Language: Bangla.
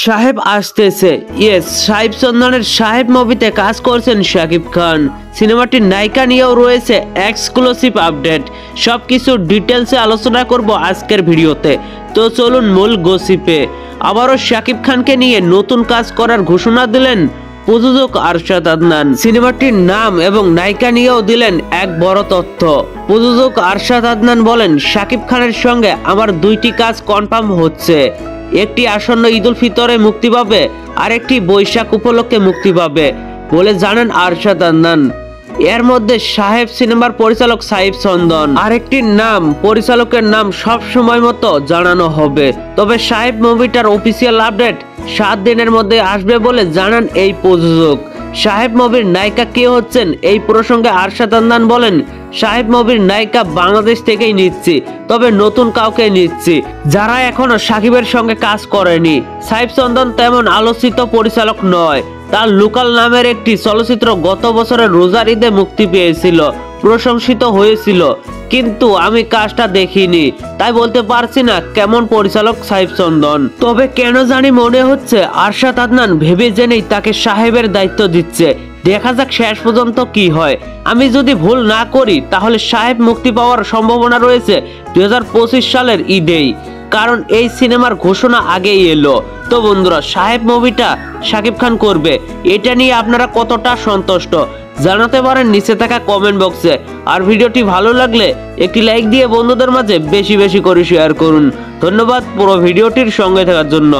সাহেব আসতেছে। ইয়েস, সাহেব চন্দনের সাহেব মুভিতে কাজ করছেন শাকিব খান। সিনেমাটির নায়িকা নিয়েও রয়েছে এক্সক্লুসিভ আপডেট। সবকিছু ডিটেলসে আলোচনা করব আজকের ভিডিওতে। তো চলুন মূল গসিপে। আবারও শাকিব খানকে নিয়ে নতুন কাজ করার ঘোষণা দিলেন প্রযোজক আরশাদ আদনান। সিনেমাটির নাম এবং নায়িকা নিয়েও দিলেন এক বড় তথ্য। প্রযোজক আরশাদ আদনান বলেন, শাকিব খানের সঙ্গে আমার দুইটি কাজ কনফার্ম হচ্ছে। একটি আসন্ন ঈদ উল ফিতরে মুক্তি পাবে, আর একটি বৈশাখ উপলক্ষে মুক্তি পাবে বলে জানান আরশাদ আদনান। এর মধ্যে সাহেব সিনেমার পরিচালক সাহেব চন্দন, আরেকটি নাম পরিচালকের নাম সব সময় মতো জানানো হবে। তবে সাহেব মুভিটার অফিসিয়াল আপডেট 7 দিনের মধ্যে আসবে বলে জানান এই প্রযোজক। সাহেব মুভির নায়িকা কে হচ্ছেন এই প্রসঙ্গে আরশাদ আদনান বলেন, সাহেব মুভির নায়িকা বাংলাদেশ থেকেই নিচ্ছি, তবে নতুন কাউকে নিচ্ছি যারা এখনো সাকিবের সঙ্গে কাজ করেনি। সাহেব চন্দন তেমন আলোচিত পরিচালক নয়। তার লোকাল নামের একটি চলচ্চিত্র গত বছরের রোজার ঈদে মুক্তি পেয়েছিল, প্রশংসিত হয়েছিল, কিন্তু আমি কাজটা দেখিনি, তাই বলতে পারছি না কেমন পরিচালক সাহেব চন্দন। তবে কেন জানি মনে হচ্ছে আরশাদ আদনান ভেবে জেনেই তাকে সাহেবের দায়িত্ব দিচ্ছে। দেখা যাক শেষ পর্যন্ত কি হয়। আমি যদি ভুল না করি তাহলে সাহেব মুক্তি পাওয়ার সম্ভাবনা রয়েছে 2025 সালের ঈদেই, কারণ এই সিনেমার ঘোষণা আগেই এলো। তো বন্ধুরা, সাহেব মুভিটা শাকিব খান করবে, এটা নিয়ে আপনারা কতটা সন্তুষ্ট জানাতে পারেন নিচে থাকা কমেন্ট বক্সে। আর ভিডিওটি ভালো লাগলে একটি লাইক দিয়ে বন্ধুদের মাঝে বেশি বেশি করে শেয়ার করুন। ধন্যবাদ পুরো ভিডিওটির সঙ্গে থাকার জন্য।